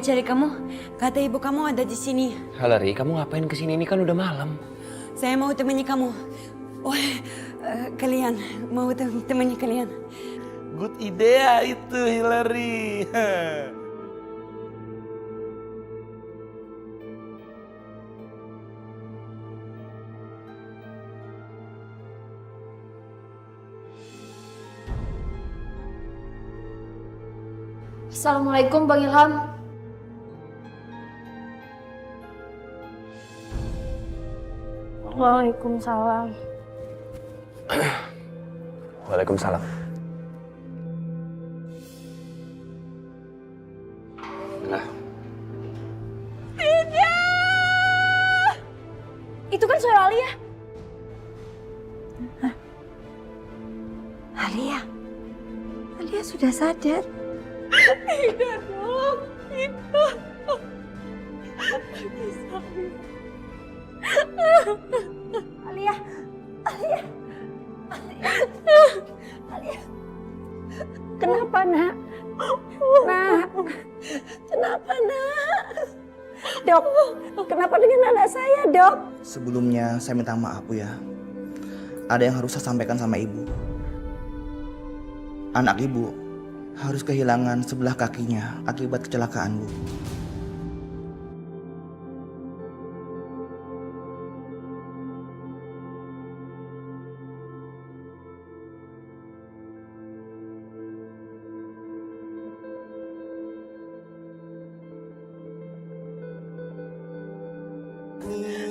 cari kamu. Kata ibu kamu ada di sini. Hillary, kamu ngapain kesini? Ini kan udah malam. Saya mau temani kamu. Oh, kalian mau temani kalian. Good idea itu, Hillary. Assalamualaikum Bang Ilham. Waalaikumsalam. Waalaikumsalam. Nah, Itu kan suara Alia. Alia. Alia sudah sadar. Tidak dong, tidak. Alia, Alia, Alia. Kenapa, Nak? Nak, kenapa, Nak? Dok, kenapa dengan anak saya, Dok? Sebelumnya saya minta maaf Bu ya. Ada yang harus saya sampaikan sama ibu. Anak ibu harus kehilangan sebelah kakinya akibat kecelakaan Bu.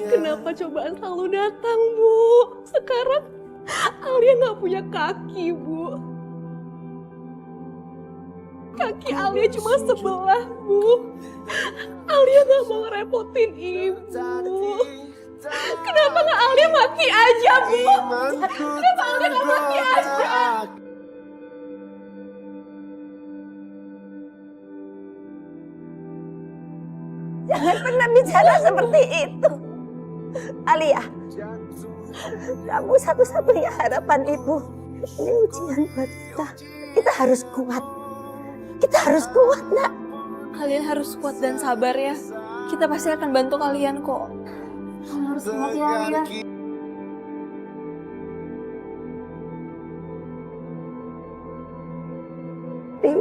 Kenapa cobaan selalu datang, Bu? Sekarang Alia nggak punya kaki, Bu. Kaki Alia cuma sebelah, Bu. Alia nggak mau ngerepotin Ibu. Kenapa nggak Alia mati aja, Bu? Kenapa Alia nggak mati aja? Jangan pernah bicara seperti itu. Alia, kamu satu-satunya harapan Ibu. Ini ujian buat kita. Kita harus kuat. Kita harus kuat, Nak. Kalian harus kuat dan sabar ya. Kita pasti akan bantu kalian kok. Kalian harus kuat ya, Alia. Tapi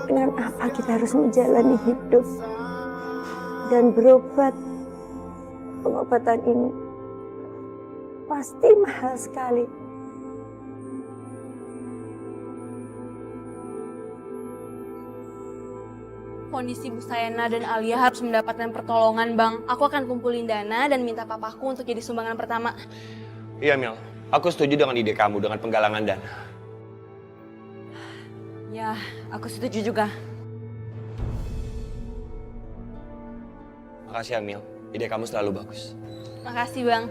dengan apa kita harus menjalani hidup dan berobat? Pengobatan ini pasti mahal sekali. Kondisi Bu Sayana dan Alia harus mendapatkan pertolongan, Bang. Aku akan kumpulin dana dan minta papaku untuk jadi sumbangan pertama. iya Mil. Aku setuju dengan ide kamu dengan penggalangan dana. Ya, aku setuju juga. Makasih ya Mil. Ide kamu selalu bagus. Makasih, Bang.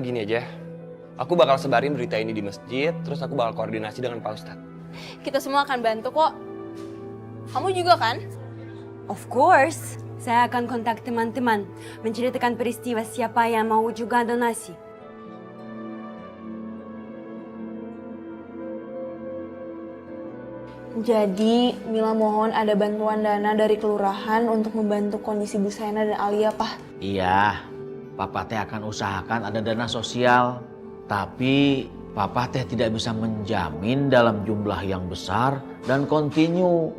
Gini aja. Aku bakal sebarin berita ini di masjid, terus aku bakal koordinasi dengan Pak Ustadz. Kita semua akan bantu kok. Kamu juga kan? Of course. Saya akan kontak teman-teman, menceritakan peristiwa siapa yang mau juga donasi. Jadi, Mila mohon ada bantuan dana dari kelurahan untuk membantu kondisi Bu Sayana dan Alia, Pak. Iya, Papa teh akan usahakan ada dana sosial. Tapi Papa teh tidak bisa menjamin dalam jumlah yang besar dan kontinu.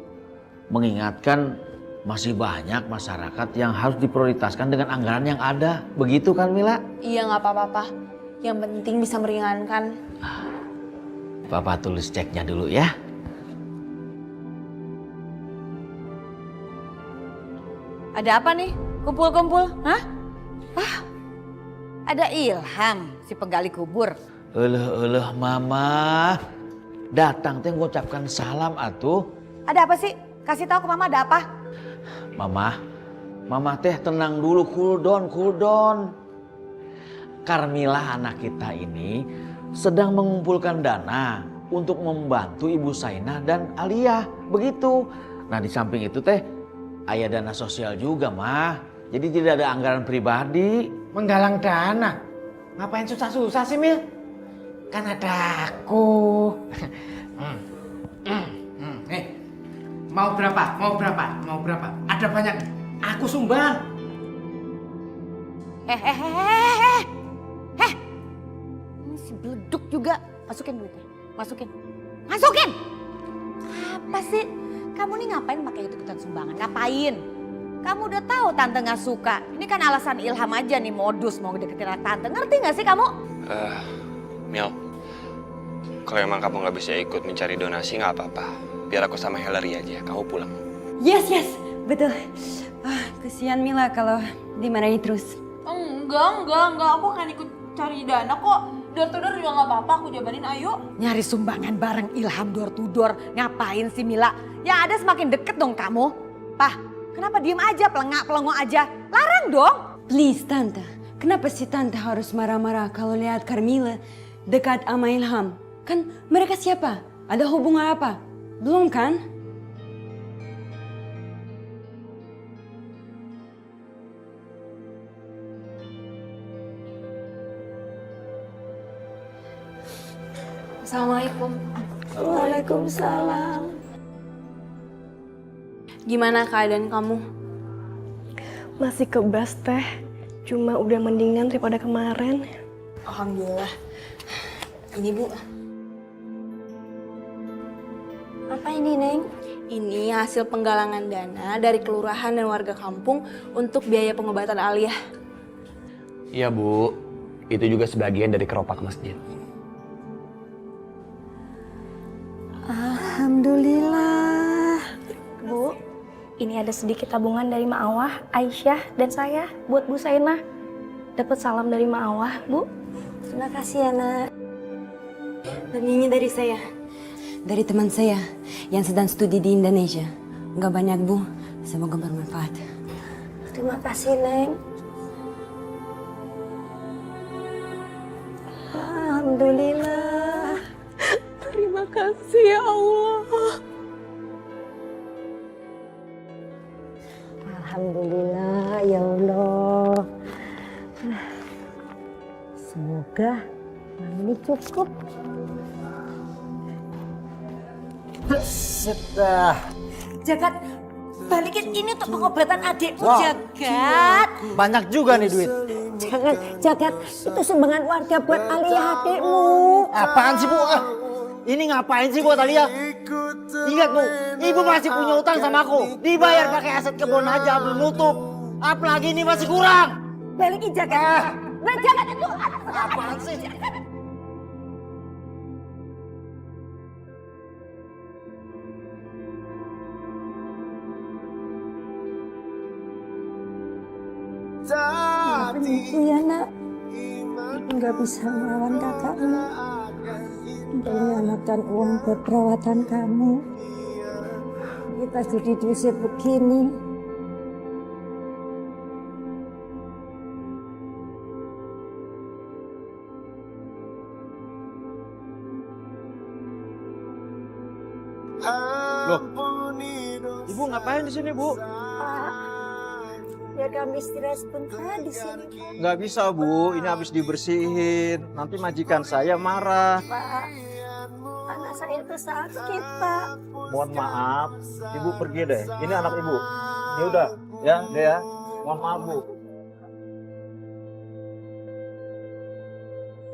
Mengingatkan masih banyak masyarakat yang harus diprioritaskan dengan anggaran yang ada. Begitu kan Mila? Iya, nggak apa-apa, Pak. Yang penting bisa meringankan. Papa tulis ceknya dulu ya. Ada apa nih? Kumpul-kumpul? Hah? Wah, ada Ilham, si penggali kubur. Eleh mama. Datang teh ngucapkan salam atuh. Ada apa sih? Kasih tahu ke mama ada apa? Mama teh tenang dulu, cool down. Carmila anak kita ini sedang mengumpulkan dana untuk membantu Ibu Saina dan Alia. Begitu. Nah di samping itu teh aya dana sosial juga mah. Jadi tidak ada anggaran pribadi. Menggalang dana? Ngapain susah-susah sih Mil? Kan ada aku. Nih, Mau berapa? Mau berapa? Mau berapa? Ada banyak. Aku sumbang. Si beleduk juga. Masukin duitnya. Masukin. Masukin! Apa sih? Kamu nih ngapain pakai ikut-ikutan sumbangan? Ngapain? Kamu udah tahu tante gak suka. Ini kan alasan Ilham aja nih modus mau deketin anak tante. Ngerti gak sih kamu? Mil, kalau emang kamu nggak bisa ikut mencari donasi nggak apa-apa. Biar aku sama Hillary aja, kamu pulang. Yes, betul. Kesian Mila kalau dimarahin terus. Enggak. Aku akan ikut cari dana kok. Door to door juga nggak apa-apa, aku jabanin, ayo. Nyari sumbangan bareng Ilham door to door. Ngapain sih Mila? Yang ada semakin deket dong kamu. Pah, kenapa diem aja, pelengok aja? Larang dong. Please Tante, kenapa sih Tante harus marah-marah kalau lihat Carmilla dekat sama Ilham? Kan mereka siapa? Ada hubungan apa? Belum kan? Assalamualaikum. Waalaikumsalam. Gimana keadaan kamu? Masih kebas teh, cuma udah mendingan daripada kemarin. Alhamdulillah. Ini Bu. Apa ini, Neng? Ini hasil penggalangan dana dari kelurahan dan warga kampung untuk biaya pengobatan Alia. Iya Bu, itu juga sebagian dari keropak masjid. Alhamdulillah. Bu, ini ada sedikit tabungan dari Ma Awah, Aisyah, dan saya buat Bu Saina. Dapat salam dari Ma Awah, Bu. Terima kasih ya, Nak. Dan ini dari saya. Dari teman saya yang sedang studi di Indonesia. Nggak banyak Bu, semoga bermanfaat. Terima kasih, Neng. Alhamdulillah. Terima kasih ya Allah. Alhamdulillah ya Allah. Semoga ini cukup. Jagat, balikin ini untuk pengobatan adikmu, Jagat. Banyak juga nih duit. Jangan, Jagat, itu sumbangan warga buat Alia adikmu. Apaan sih Bu? Ini ngapain sih buat Alia? Ingat Bu, Ibu masih punya utang sama aku. Dibayar pakai aset kebun aja belum nutup. Apalagi ini masih kurang. Balikin Jagat. Nah, Jagat itu. Apaan sih? Maafin ibu ya, Nak. Ibu nggak bisa melawan kakakmu. Kita menyelamatkan uang buat perawatan kamu. Kita jadi diusir begini. Loh, Ibu ngapain di sini Bu? Ya kami istirahat sebentar di sini, Pak. Nggak bisa Bu, ini habis dibersihin. Nanti majikan saya marah. Pak, anak saya itu sakit, Pak. Mohon maaf, Ibu pergi deh. Ini anak Ibu. Ya udah, ya, deh ya. Mohon maaf Bu.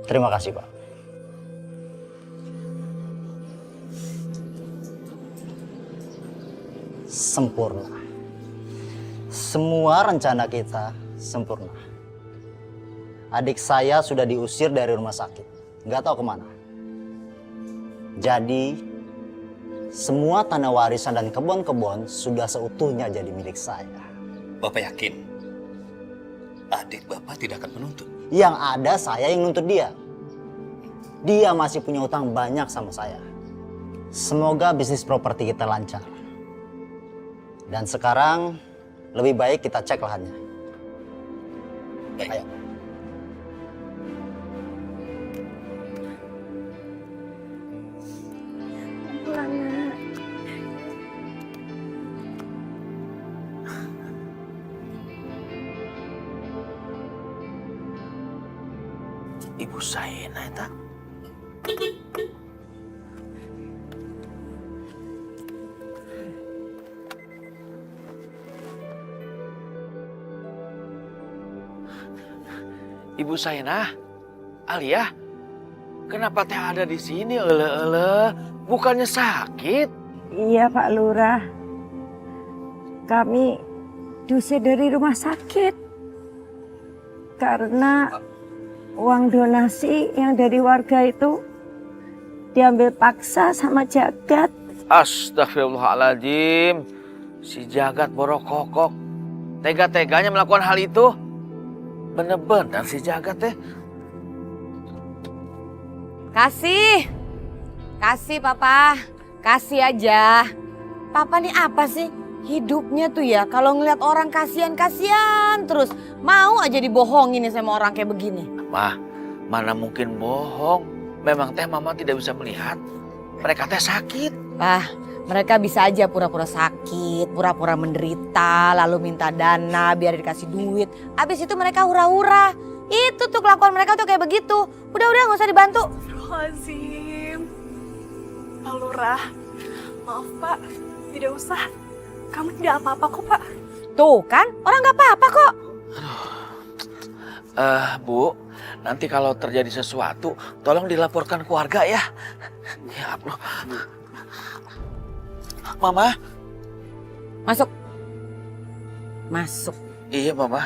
Terima kasih Pak. Sempurna. Semua rencana kita sempurna. Adik saya sudah diusir dari rumah sakit. Nggak tahu kemana. Jadi, semua tanah warisan dan kebun-kebun sudah seutuhnya jadi milik saya. Bapak yakin adik Bapak tidak akan menuntut? Yang ada saya yang nuntut dia. Dia masih punya utang banyak sama saya. Semoga bisnis properti kita lancar. Dan sekarang lebih baik kita cek lahannya. Ayo. Pulang, Nak. Ibu Saina eta. Ibu Sainah, Alia, kenapa teh ada di sini? Bukannya sakit? Iya Pak Lurah, kami diusir dari rumah sakit karena uang donasi yang dari warga itu diambil paksa sama Jagat. Astagfirullahaladzim, si Jagat borokokok, tega-teganya melakukan hal itu. Bener-bener si Jagat teh. Kasih Papa, kasih aja. Papa nih apa sih? Hidupnya tuh ya kalau ngeliat orang kasihan terus. Mau aja dibohongin nih sama orang kayak begini. Mah, mana mungkin bohong. Memang teh mama tidak bisa melihat. Mereka teh sakit. Bah, mereka bisa aja pura-pura sakit, pura-pura menderita, lalu minta dana biar dikasih duit. Abis itu mereka hura-hura. Itu tuh kelakuan mereka tuh kayak begitu. Udah gak usah dibantu. Azim, Pak Lurah, maaf Pak, tidak usah. Kamu tidak apa-apa kok Pak. Tuh kan, orang gak apa-apa kok. Bu, nanti kalau terjadi sesuatu, tolong dilaporkan keluarga ya. Ya Allah. Mama. Masuk. Iya Mama.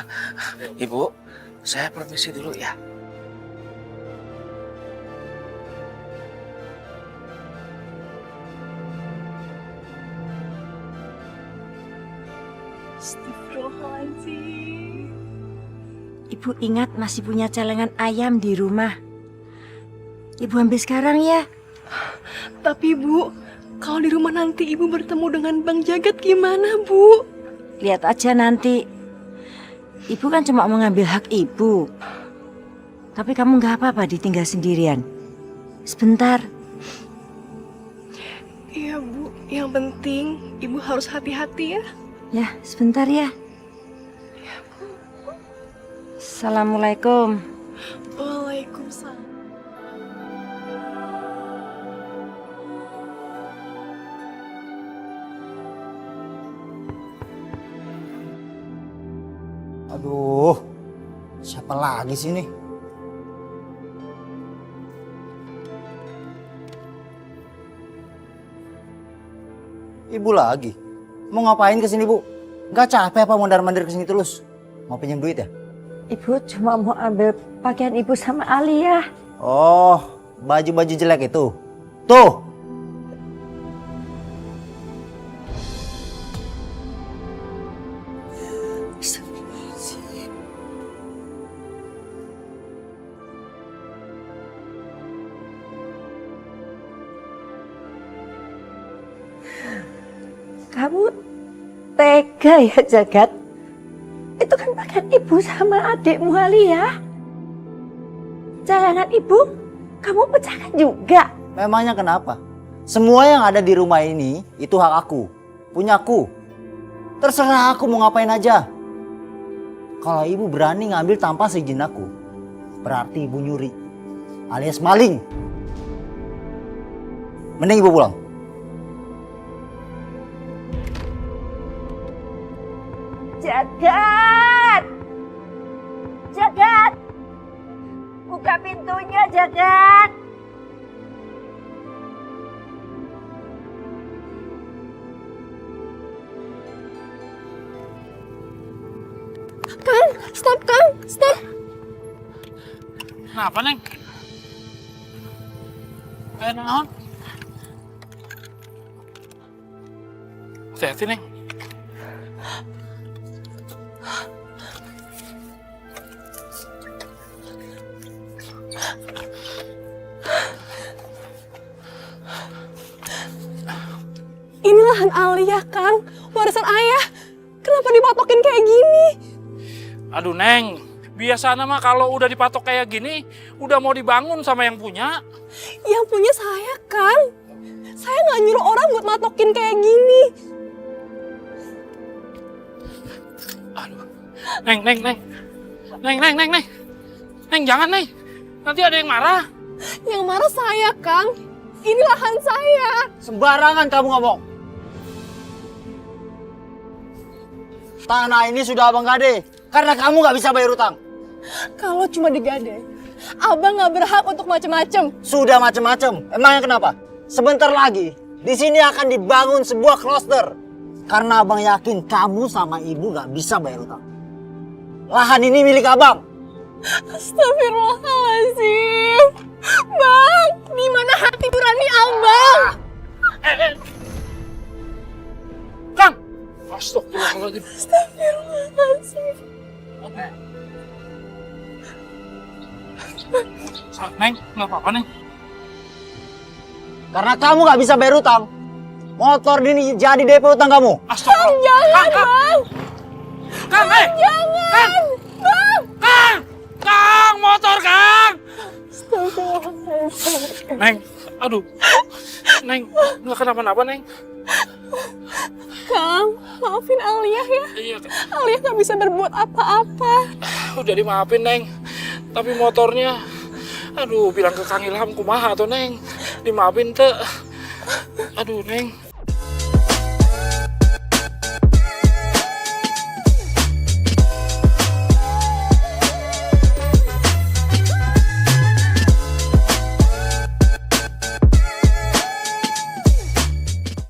Ibu, saya permisi dulu ya. Astagfirullahaladzim. Ibu ingat masih punya celengan ayam di rumah. Ibu ambil sekarang ya. Tapi Bu, kalau di rumah nanti Ibu bertemu dengan Bang Jagat gimana Bu? Lihat aja nanti. Ibu kan cuma mau ngambil hak ibu. Tapi kamu gak apa-apa ditinggal sendirian. Sebentar. Iya Bu, yang penting Ibu harus hati-hati ya. Ya, sebentar ya. Assalamualaikum. Waalaikumsalam. Aduh, siapa lagi sih ini? Ibu lagi? Mau ngapain kesini Bu? Gak capek apa mondar-mandir kesini terus? Mau pinjam duit ya? Ibu cuma mau ambil pakaian ibu sama Alia. Oh, baju-baju jelek itu. Tuh. Kamu tega ya Jagat? Itu kan pakaian ibu sama adikmu Alia. Celengan ibu, kamu pecahkan juga. Memangnya kenapa? Semua yang ada di rumah ini itu hak aku, punyaku. Terserah aku mau ngapain aja. Kalau ibu berani ngambil tanpa seizin aku, berarti ibu nyuri alias maling. Mending ibu pulang. Jagat! Jagat! Buka pintunya, Jagat! Kang, stop Kang, stop. Kenapa Neng? Kayak naon? Hati-hati Neng. Ini lahan Alia Kang, warisan ayah. Kenapa dipatokin kayak gini? Aduh Neng, biasanya mah kalau udah dipatok kayak gini, udah mau dibangun sama yang punya. Yang punya saya Kang. Saya nggak nyuruh orang buat matokin kayak gini. Aduh, Neng. Neng, jangan Neng. Nanti ada yang marah. Yang marah saya Kang. Ini lahan saya. Sembarangan kamu ngomong. Tanah ini sudah Abang Gade karena kamu gak bisa bayar utang. Kalau cuma digadai, Abang nggak berhak untuk macem-macem. Sudah macam-macam. Emangnya kenapa? Sebentar lagi di sini akan dibangun sebuah kloster. Karena abang yakin kamu sama ibu gak bisa bayar utang. Lahan ini milik abang. Astagfirullahaladzim. Bang, di mana hati berani Abang? Kang! Astagfirullahaladzim. Astagfirullahaladzim. Neng, nggak apa-apa, Neng. Karena kamu gak bisa bayar utang. Motor ini jadi DP utang kamu. Astagfirullah. Jangan, Bang. Kang, Jangan. Bang. Kang, motor, Kang! Astagfirullahaladzim. Neng, aduh. Neng, nggak kenapa-napa, Neng. Kang, maafin Alia ya. Iya, Alia nggak bisa berbuat apa-apa. udah dimaafin, Neng. Tapi motornya, aduh, bilang ke Kang Ilham kumaha tuh, Neng. Dimaafin, teh. Aduh, Neng.